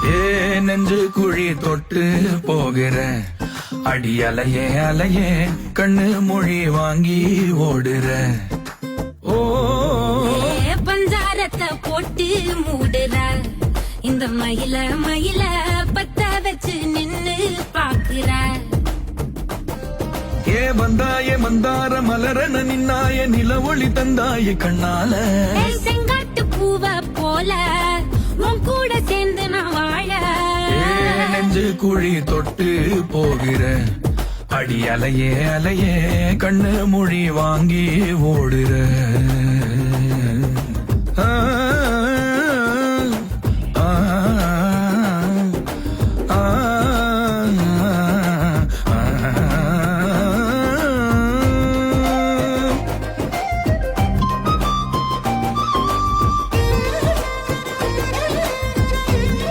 ஏ நெஞ்சு குழி தொட்டு போகிற அடி அலையே அலையே கண்ணு மொழி வாங்கி ஓடுற. ஓ பஞ்சாரத்தை போட்டு மூடுற இந்த மயில மயில பத்த வச்சு நின்னு பாக்குற. ஏ வந்தாய மந்தார மலரன நின்னாய நில ஒளி தந்தாய கண்ணால. செங்காட்டு பூவ போல உன் கூட சேர்ந்து நான் வாழ. நெஞ்சு குழி தொட்டு போகிற அடி அலையே அலையே கண்ணு மொழி வாங்கி ஓடுற.